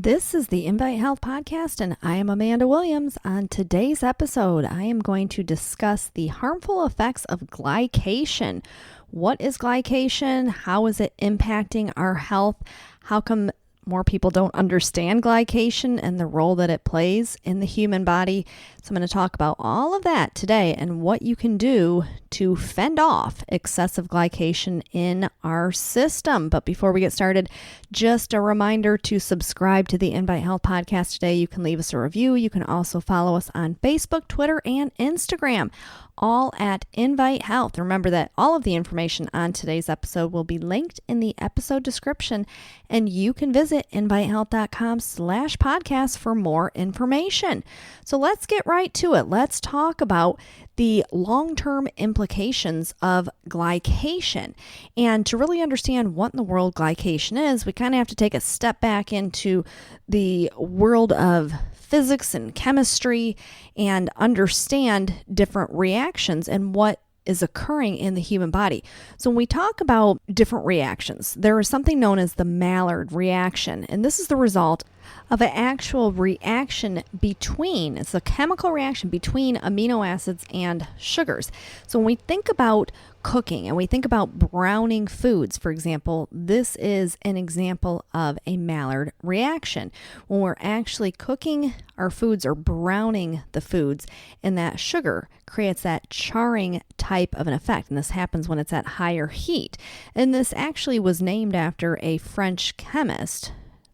This is the Invite Health Podcast, and I am Amanda Williams. On today's episode, I am going to discuss the harmful effects of glycation. What is glycation? How is it impacting our health? How come more people don't understand glycation and the role that it plays in the human body? So I'm going to talk about all of that today and what you can do to fend off excessive glycation in our system. But before we get started, just a reminder to subscribe to the Invite Health Podcast today. You can leave us a review. You can also follow us on Facebook, Twitter, and Instagram, all at Invite Health. Remember that all of the information on today's episode will be linked in the episode description, and you can visit invitehealth.com/podcast for more information. So let's get right to it. Let's talk about the long-term implications of glycation. And to really understand what in the world glycation is, we kind of have to take a step back into the world of physics and chemistry and understand different reactions and what is occurring in the human body. So when we talk about different reactions, there is something known as the Maillard reaction, and this is the result of an actual reaction between, it's a chemical reaction between amino acids and sugars. So when we think about cooking and we think about browning foods, for example, this is an example of a Maillard reaction. When we're actually cooking our foods or browning the foods, and that sugar creates that charring type of an effect. And this happens when it's at higher heat. And this actually was named after a French chemist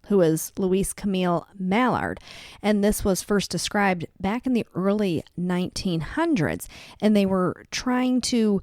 who is Louis Camille Maillard. And this was first described back in the early 1900s. And they were trying to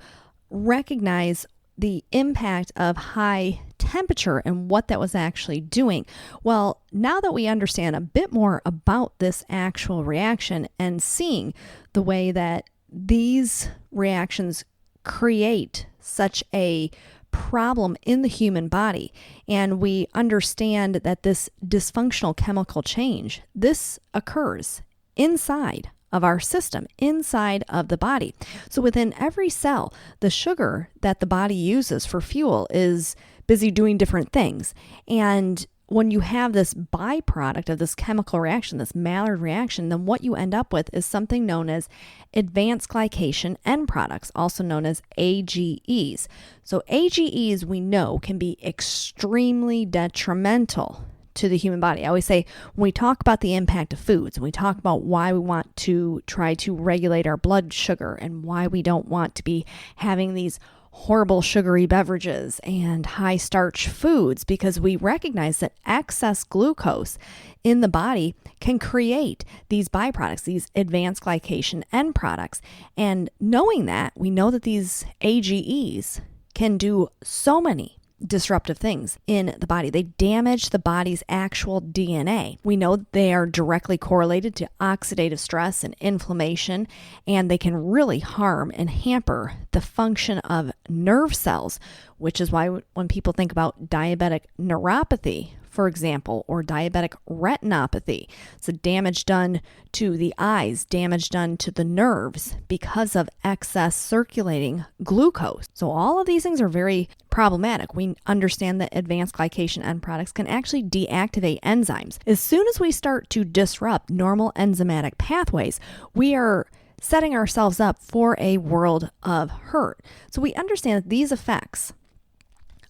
recognize the impact of high temperature and what that was actually doing. Well, now that we understand a bit more about this actual reaction and seeing the way that these reactions create such a problem in the human body, and we understand that this dysfunctional chemical change, this occurs inside of our system, inside of the body. So within every cell, the sugar that the body uses for fuel is busy doing different things. And when you have this byproduct of this chemical reaction, this Maillard reaction, then what you end up with is something known as advanced glycation end products, also known as AGEs. So AGEs, we know, can be extremely detrimental to the human body. I always say when we talk about the impact of foods, and we talk about why we want to try to regulate our blood sugar and why we don't want to be having these horrible sugary beverages and high starch foods, because we recognize that excess glucose in the body can create these byproducts, these advanced glycation end products. And knowing that, we know that these AGEs can do so many disruptive things in the body. They damage the body's actual DNA. We know that they are directly correlated to oxidative stress and inflammation, and they can really harm and hamper the function of nerve cells, which is why when people think about diabetic neuropathy, for example, or diabetic retinopathy, so damage done to the eyes, damage done to the nerves because of excess circulating glucose. So all of these things are very problematic. We understand that advanced glycation end products can actually deactivate enzymes. As soon as we start to disrupt normal enzymatic pathways, we are setting ourselves up for a world of hurt. So we understand that these effects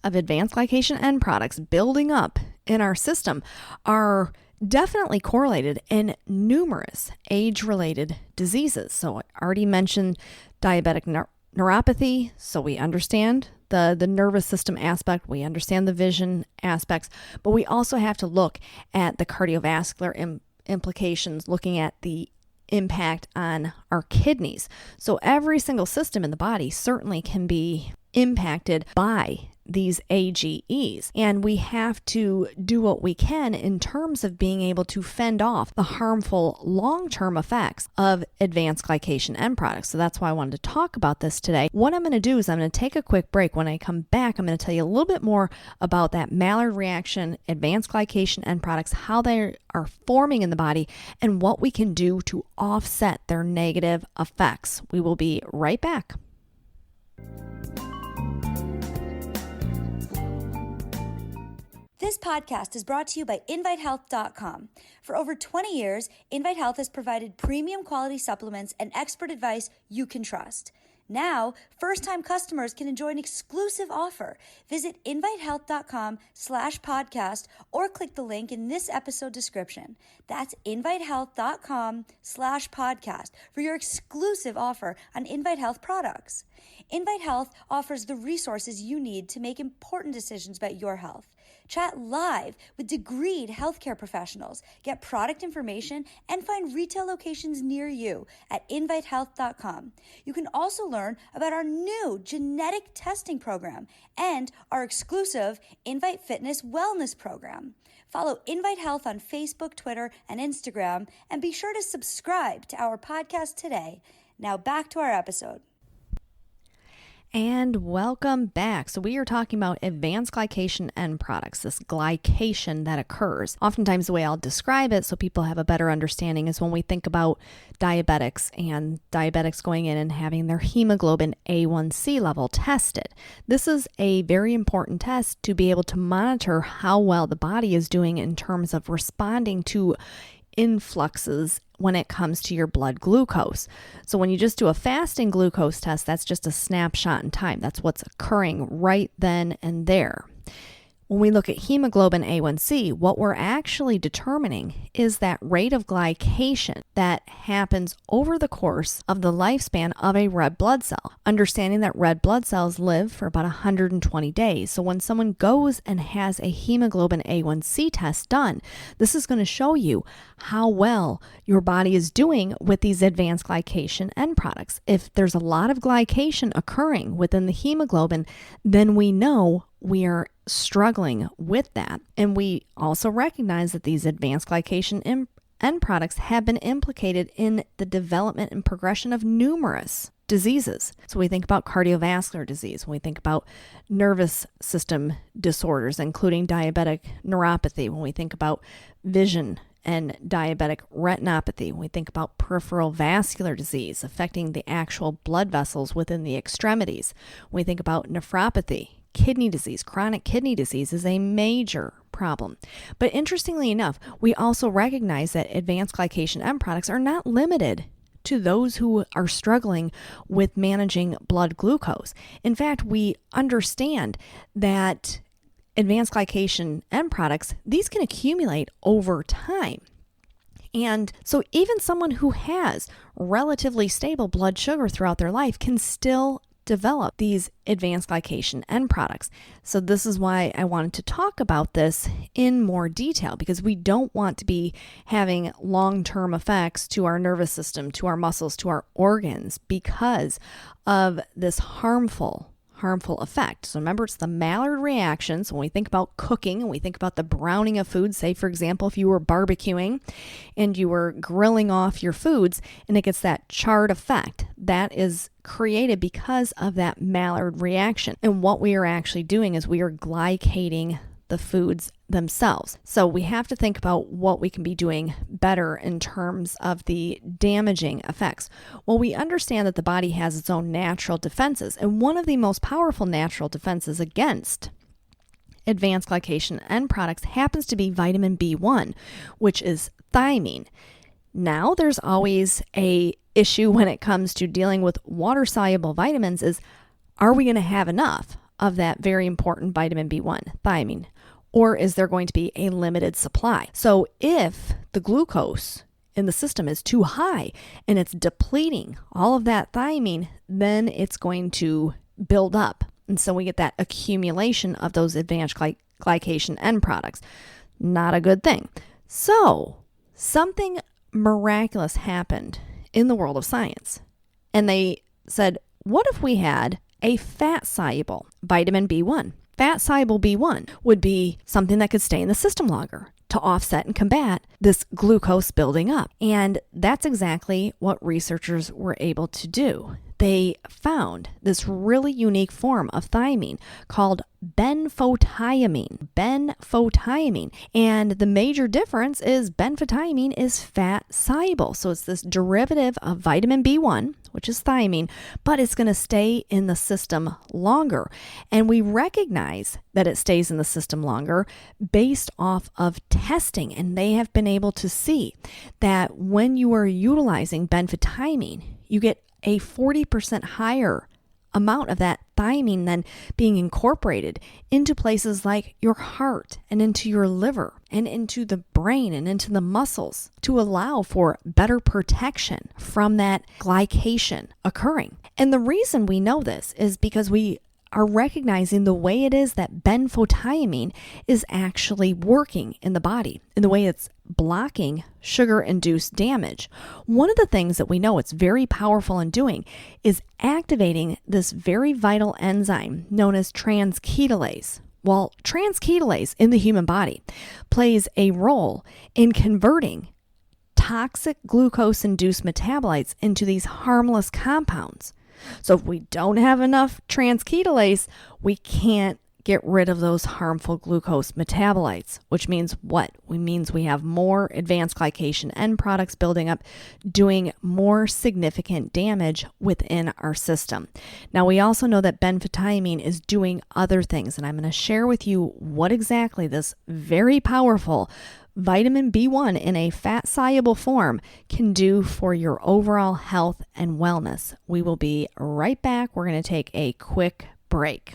of advanced glycation end products building up in our system are definitely correlated in numerous age-related diseases. So I already mentioned diabetic neuropathy, so we understand the nervous system aspect, we understand the vision aspects, but we also have to look at the cardiovascular implications, looking at the impact on our kidneys. So every single system in the body certainly can be impacted by these AGEs, and we have to do what we can in terms of being able to fend off the harmful long-term effects of advanced glycation end products. So that's why I wanted to talk about this today. What I'm going to do is I'm going to take a quick break. When I come back, I'm going to tell you a little bit more about that Maillard reaction, advanced glycation end products, how they are forming in the body, and what we can do to offset their negative effects. We will be right back. This This podcast is brought to you by InviteHealth.com. For over 20 years, Invite Health has provided premium quality supplements and expert advice you can trust. Now, first-time customers can enjoy an exclusive offer. Visit invitehealth.com/podcast or click the link in this episode description. That's invitehealth.com/podcast for your exclusive offer on Invite Health products. Invite Health offers the resources you need to make important decisions about your health. Chat live with degreed healthcare professionals, get product information, and find retail locations near you at invitehealth.com. You can also learn about our new genetic testing program and our exclusive Invite Fitness Wellness program. Follow Invite Health on Facebook, Twitter, and Instagram, and be sure to subscribe to our podcast today. Now back to our episode. And welcome back. So we are talking about advanced glycation end products, this glycation that occurs. Oftentimes the way I'll describe it so people have a better understanding is when we think about diabetics and diabetics going in and having their hemoglobin A1C level tested. This is a very important test to be able to monitor how well the body is doing in terms of responding to influxes when it comes to your blood glucose. So when you just do a fasting glucose test, that's just a snapshot in time. That's what's occurring right then and there. When we look at hemoglobin A1C, what we're actually determining is that rate of glycation that happens over the course of the lifespan of a red blood cell. Understanding that red blood cells live for about 120 days. So when someone goes and has a hemoglobin A1C test done, this is going to show you how well your body is doing with these advanced glycation end products. If there's a lot of glycation occurring within the hemoglobin, then we know we are struggling with that. And we also recognize that these advanced glycation end products have been implicated in the development and progression of numerous diseases. So we think about cardiovascular disease, when we think about nervous system disorders, including diabetic neuropathy, when we think about vision and diabetic retinopathy, when we think about peripheral vascular disease affecting the actual blood vessels within the extremities, when we think about nephropathy, kidney disease. Chronic kidney disease is a major problem. But interestingly enough, we also recognize that advanced glycation end products are not limited to those who are struggling with managing blood glucose. In fact, we understand that advanced glycation end products, these can accumulate over time. And so even someone who has relatively stable blood sugar throughout their life can still develop these advanced glycation end products. So this is why I wanted to talk about this in more detail, because we don't want to be having long-term effects to our nervous system, to our muscles, to our organs because of this harmful effect. So remember, it's the Maillard reaction. So when we think about cooking and we think about the browning of food, say for example, if you were barbecuing and you were grilling off your foods and it gets that charred effect, that is created because of that Maillard reaction. And what we are actually doing is we are glycating the foods themselves. So we have to think about what we can be doing better in terms of the damaging effects. Well, we understand that the body has its own natural defenses, and one of the most powerful natural defenses against advanced glycation end products happens to be vitamin B1, which is thiamine. Now, there's always a issue when it comes to dealing with water-soluble vitamins is, are we going to have enough of that very important vitamin B1, thiamine? Or is there going to be a limited supply? So if the glucose in the system is too high and it's depleting all of that thiamine, then it's going to build up. And so we get that accumulation of those advanced glycation end products. Not a good thing. So something miraculous happened in the world of science. And they said, what if we had a fat-soluble vitamin B1? Fat-soluble B1 would be something that could stay in the system longer to offset and combat this glucose building up. And that's exactly what researchers were able to do. They found this really unique form of thiamine called Benfotiamine. And the major difference is benfotiamine is fat soluble. So it's this derivative of vitamin B1, which is thiamine, but it's going to stay in the system longer. And we recognize that it stays in the system longer based off of testing. And they have been able to see that when you are utilizing benfotiamine, you get a 40% higher amount of that thiamine then being incorporated into places like your heart and into your liver and into the brain and into the muscles to allow for better protection from that glycation occurring. And the reason we know this is because we are recognizing the way it is that benfotiamine is actually working in the body, in the way it's blocking sugar-induced damage. One of the things that we know it's very powerful in doing is activating this very vital enzyme known as transketolase. Well, transketolase in the human body plays a role in converting toxic glucose-induced metabolites into these harmless compounds. So if we don't have enough transketolase, we can't get rid of those harmful glucose metabolites, which means what? It means we have more advanced glycation end products building up, doing more significant damage within our system. Now, we also know that benfotiamine is doing other things, and I'm going to share with you what exactly this very powerful vitamin B1 in a fat-soluble form can do for your overall health and wellness. We will be right back. We're going to take a quick break.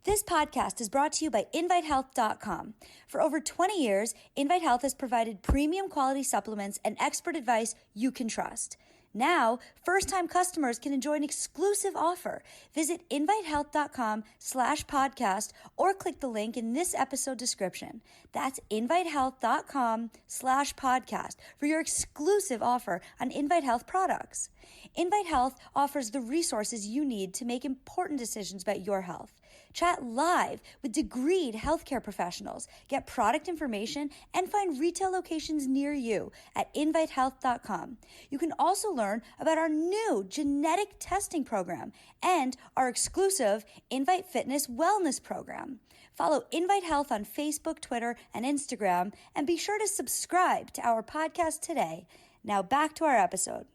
This podcast is brought to you by InviteHealth.com. For over 20 years, Invite Health has provided premium quality supplements and expert advice you can trust. Now, first-time customers can enjoy an exclusive offer. Visit invitehealth.com/podcast or click the link in this episode description. That's invitehealth.com/podcast for your exclusive offer on Invite Health products. Invite Health offers the resources you need to make important decisions about your health. Chat live with degreed healthcare professionals, get product information, and find retail locations near you at invitehealth.com. You can also learn about our new genetic testing program and our exclusive Invite Fitness Wellness program. Follow Invite Health on Facebook, Twitter, and Instagram, and be sure to subscribe to our podcast today. Now back to our episode.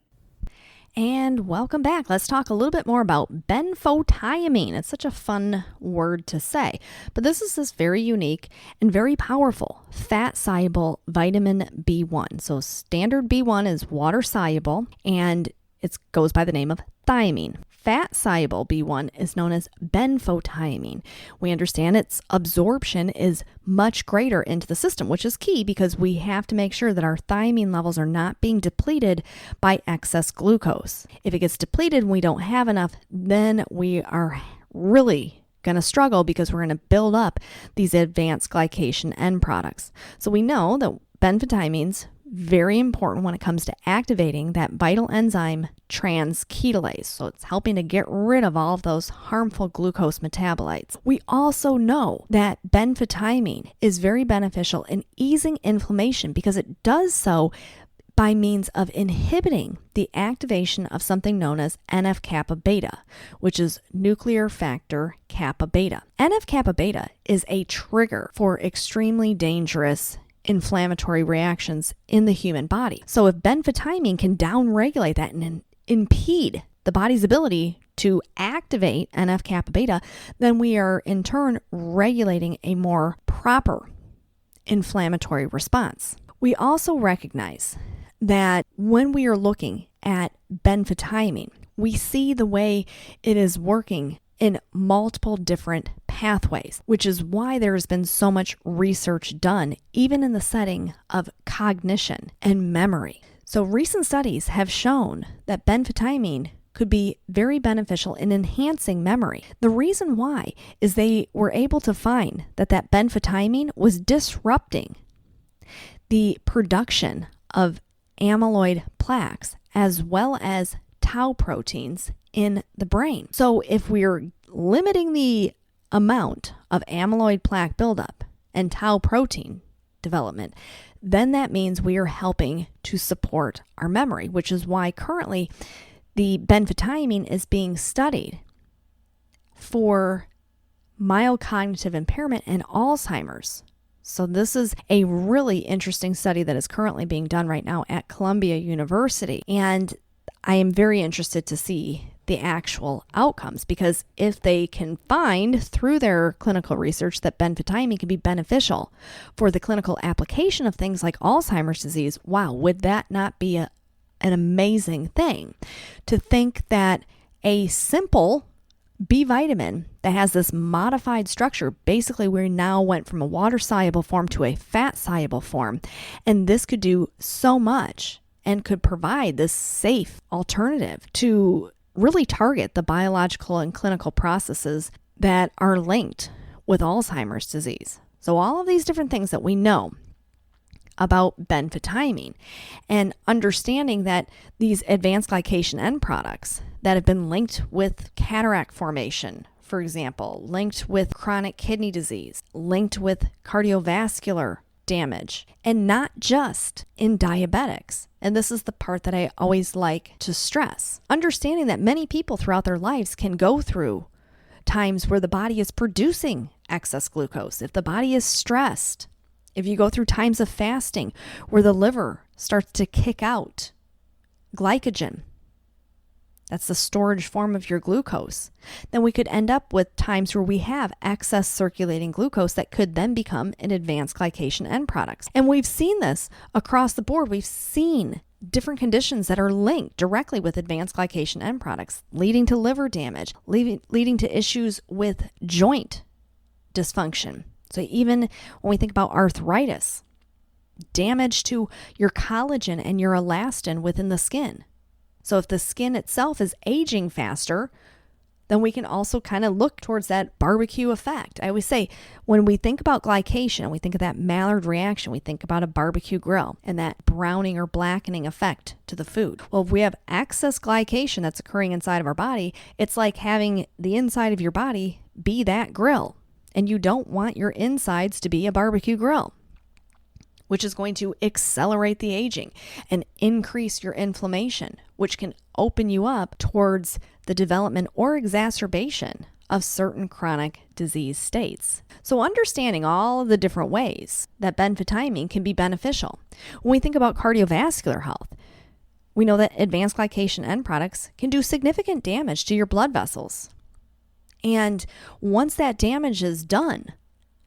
And welcome back. Let's talk a little bit more about benfotiamine. It's such a fun word to say, but this is this very unique and very powerful fat-soluble vitamin B1. So standard B1 is water-soluble, and it goes by the name of thiamine. Fat-soluble B1 is known as benfotiamine. We understand its absorption is much greater into the system, which is key because we have to make sure that our thiamine levels are not being depleted by excess glucose. If it gets depleted and we don't have enough, then we are really going to struggle because we're going to build up these advanced glycation end products. So we know that benfotiamine's very important when it comes to activating that vital enzyme transketolase. So it's helping to get rid of all of those harmful glucose metabolites. We also know that benfotiamine is very beneficial in easing inflammation because it does so by means of inhibiting the activation of something known as NF-kappa beta, which is nuclear factor kappa beta. NF-kappa beta is a trigger for extremely dangerous inflammatory reactions in the human body. So if benfotiamine can downregulate that and impede the body's ability to activate NF-kappa beta, then we are in turn regulating a more proper inflammatory response. We also recognize that when we are looking at benfotiamine, we see the way it is working in multiple different pathways, which is why there has been so much research done, even in the setting of cognition and memory. So recent studies have shown that benfotiamine could be very beneficial in enhancing memory. The reason why is they were able to find that benfotiamine was disrupting the production of amyloid plaques as well as tau proteins in the brain. So if we're limiting the amount of amyloid plaque buildup and tau protein development, then that means we are helping to support our memory, which is why currently the benfotiamine is being studied for mild cognitive impairment and Alzheimer's. So this is a really interesting study that is currently being done right now at Columbia University. And I am very interested to see the actual outcomes, because if they can find through their clinical research that benfotiamine can be beneficial for the clinical application of things like Alzheimer's disease, wow, would that not be an amazing thing? To think that a simple B vitamin that has this modified structure, basically we now went from a water-soluble form to a fat-soluble form, and this could do so much and could provide this safe alternative to really target the biological and clinical processes that are linked with Alzheimer's disease. So all of these different things that we know about benfotiamine, and understanding that these advanced glycation end products that have been linked with cataract formation, for example, linked with chronic kidney disease, linked with cardiovascular damage, and not just in diabetics. And this is the part that I always like to stress. Understanding that many people throughout their lives can go through times where the body is producing excess glucose. If the body is stressed, if you go through times of fasting where the liver starts to kick out glycogen, that's the storage form of your glucose, then we could end up with times where we have excess circulating glucose that could then become an advanced glycation end products. And we've seen this across the board. We've seen different conditions that are linked directly with advanced glycation end products, leading to liver damage, leading to issues with joint dysfunction. So even when we think about arthritis, damage to your collagen and your elastin within the skin. So if the skin itself is aging faster, then we can also kind of look towards that barbecue effect. I always say, when we think about glycation, we think of that Maillard reaction, we think about a barbecue grill and that browning or blackening effect to the food. Well, if we have excess glycation that's occurring inside of our body, it's like having the inside of your body be that grill. And you don't want your insides to be a barbecue grill, which is going to accelerate the aging and increase your inflammation, which can open you up towards the development or exacerbation of certain chronic disease states. So understanding all of the different ways that benfotiamine can be beneficial. When we think about cardiovascular health, we know that advanced glycation end products can do significant damage to your blood vessels. And once that damage is done,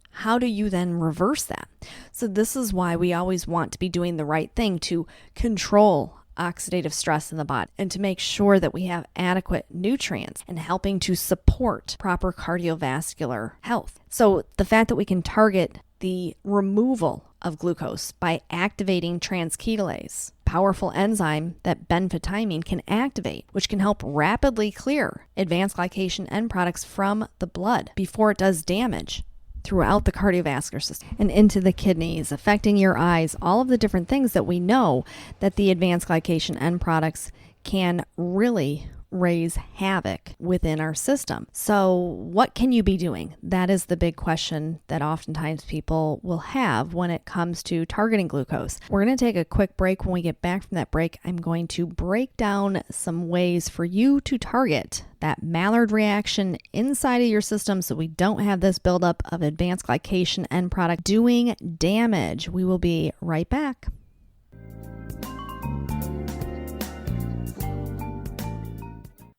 how do you then reverse that? So this is why we always want to be doing the right thing to control oxidative stress in the body and to make sure that we have adequate nutrients and helping to support proper cardiovascular health. So the fact that we can target the removal of glucose by activating transketolase, powerful enzyme that benfotiamine can activate, which can help rapidly clear advanced glycation end products from the blood before it does damage throughout the cardiovascular system and into the kidneys, affecting your eyes, all of the different things that we know that the advanced glycation end products can really raise havoc within our system. So what can you be doing? That is the big question that oftentimes people will have when it comes to targeting glucose. We're going to take a quick break. When we get back from that break, I'm going to break down some ways for you to target that Maillard reaction inside of your system so we don't have this buildup of advanced glycation end product doing damage. We will be right back.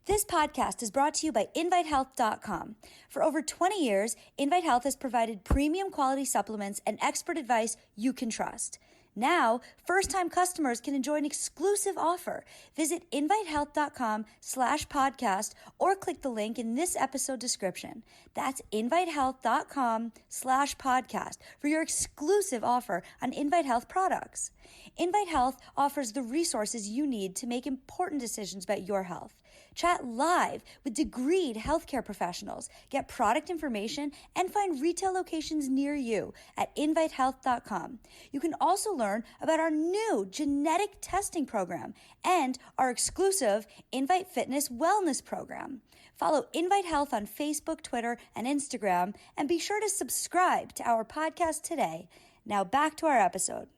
This podcast is brought to you by InviteHealth.com. For over 20 years, Invite Health has provided premium quality supplements and expert advice you can trust. Now, first-time customers can enjoy an exclusive offer. Visit InviteHealth.com/podcast or click the link in this episode description. That's InviteHealth.com/podcast for your exclusive offer on Invite Health products. Invite Health offers the resources you need to make important decisions about your health. Chat live with degreed healthcare professionals, get product information, and find retail locations near you at invitehealth.com. You can also learn about our new genetic testing program and our exclusive Invite Fitness Wellness program. Follow Invite Health on Facebook, Twitter, and Instagram, and be sure to subscribe to our podcast today. Now back to our episode.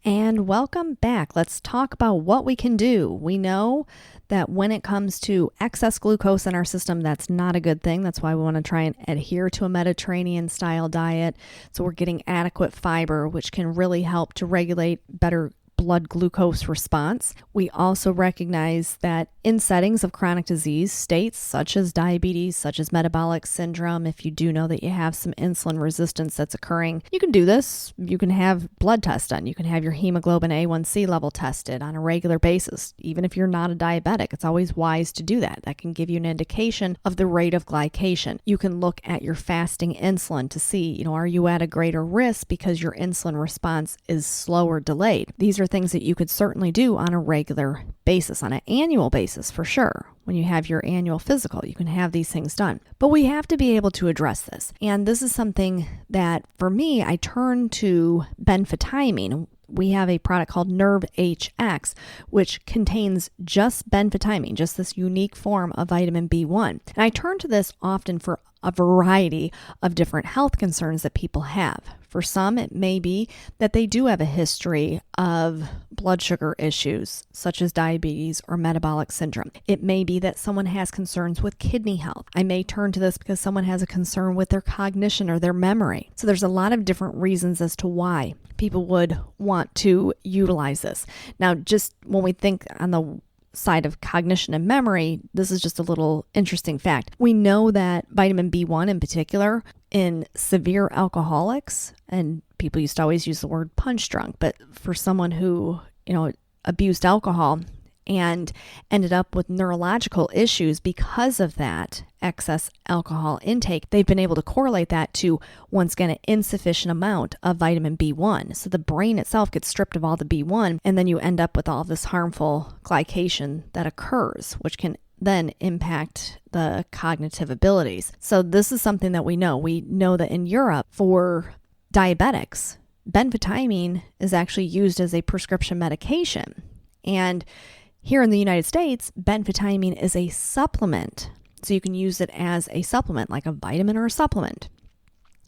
And welcome back. Let's talk about what we can do. We know that when it comes to excess glucose in our system, that's not a good thing. That's why we want to try and adhere to a Mediterranean style diet. So we're getting adequate fiber, which can really help to regulate better blood glucose response. We also recognize that in settings of chronic disease states such as diabetes, such as metabolic syndrome, if you do know that you have some insulin resistance that's occurring, you can do this. You can have blood tests done. You can have your hemoglobin A1C level tested on a regular basis. Even if you're not a diabetic, it's always wise to do that. That can give you an indication of the rate of glycation. You can look at your fasting insulin to see, are you at a greater risk because your insulin response is slow or delayed? These are things that you could certainly do on a regular basis, on an annual basis for sure. When you have your annual physical, you can have these things done. But we have to be able to address this. And this is something that, for me, I turn to benfotiamine. We have a product called Nerve HX, which contains just benfotiamine, just this unique form of vitamin B1. And I turn to this often for a variety of different health concerns that people have. For some, it may be that they do have a history of blood sugar issues, such as diabetes or metabolic syndrome. It may be that someone has concerns with kidney health. I may turn to this because someone has a concern with their cognition or their memory. So there's a lot of different reasons as to why people would want to utilize this. Now, just when we think on the side of cognition and memory, this is just a little interesting fact. We know that vitamin B1 in particular in severe alcoholics, and people used to always use the word punch drunk, but for someone who, abused alcohol and ended up with neurological issues because of that excess alcohol intake, they've been able to correlate that to, once again, an insufficient amount of vitamin B1. So the brain itself gets stripped of all the B1, and then you end up with all this harmful glycation that occurs, which can then impact the cognitive abilities. So this is something that we know. We know that in Europe, for diabetics, benfotiamine is actually used as a prescription medication. And here in the United States, benfotiamine is a supplement. So you can use it as a supplement, like a vitamin or a supplement.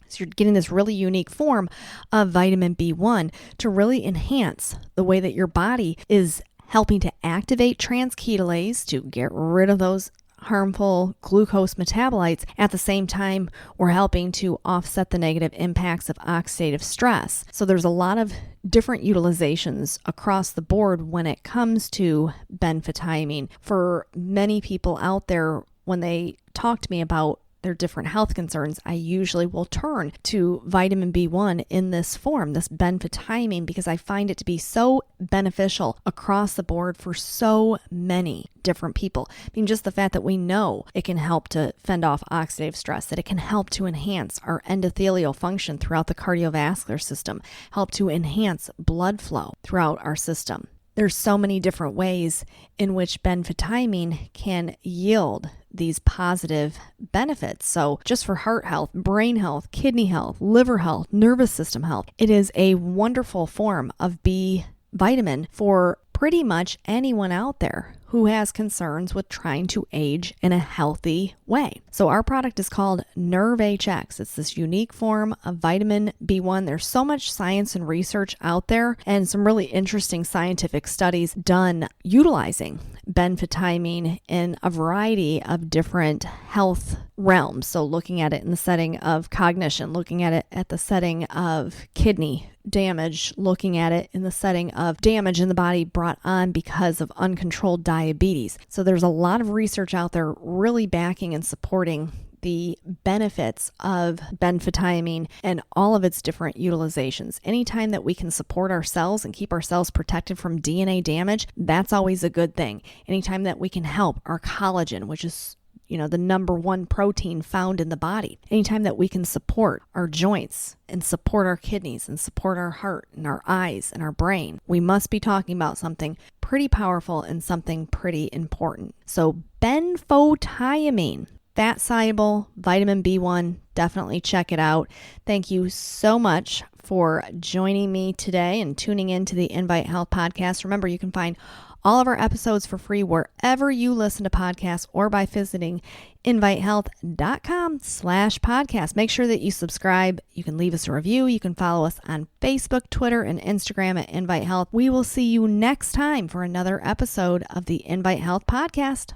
So you're getting this really unique form of vitamin B1 to really enhance the way that your body is helping to activate transketolase to get rid of those harmful glucose metabolites. At the same time, we're helping to offset the negative impacts of oxidative stress. So there's a lot of different utilizations across the board when it comes to benfotiamine. For many people out there, when they talk to me about their different health concerns, I usually will turn to vitamin B1 in this form, this benfotiamine, because I find it to be so beneficial across the board for so many different people. I mean, just the fact that we know it can help to fend off oxidative stress, that it can help to enhance our endothelial function throughout the cardiovascular system, help to enhance blood flow throughout our system. There's so many different ways in which benfotiamine can yield these positive benefits. So just for heart health, brain health, kidney health, liver health, nervous system health, it is a wonderful form of B vitamin for pretty much anyone out there who has concerns with trying to age in a healthy way. So our product is called Nerve HX. It's this unique form of vitamin B1. There's so much science and research out there and some really interesting scientific studies done utilizing benfotiamine in a variety of different health realms. So looking at it in the setting of cognition, looking at it at the setting of kidney damage, looking at it in the setting of damage in the body brought on because of uncontrolled diabetes. So there's a lot of research out there really backing and supporting the benefits of benfotiamine and all of its different utilizations. Anytime that we can support our cells and keep our cells protected from DNA damage, that's always a good thing. Anytime that we can help our collagen, which is the number one protein found in the body. Anytime that we can support our joints and support our kidneys and support our heart and our eyes and our brain, we must be talking about something pretty powerful and something pretty important. So benfotiamine, fat soluble vitamin B1, definitely check it out. Thank you so much for joining me today and tuning in to the Invite Health podcast. Remember, you can find all of our episodes for free wherever you listen to podcasts or by visiting invitehealth.com/podcast. Make sure that you subscribe. You can leave us a review. You can follow us on Facebook, Twitter, and Instagram at Invite Health. We will see you next time for another episode of the Invite Health Podcast.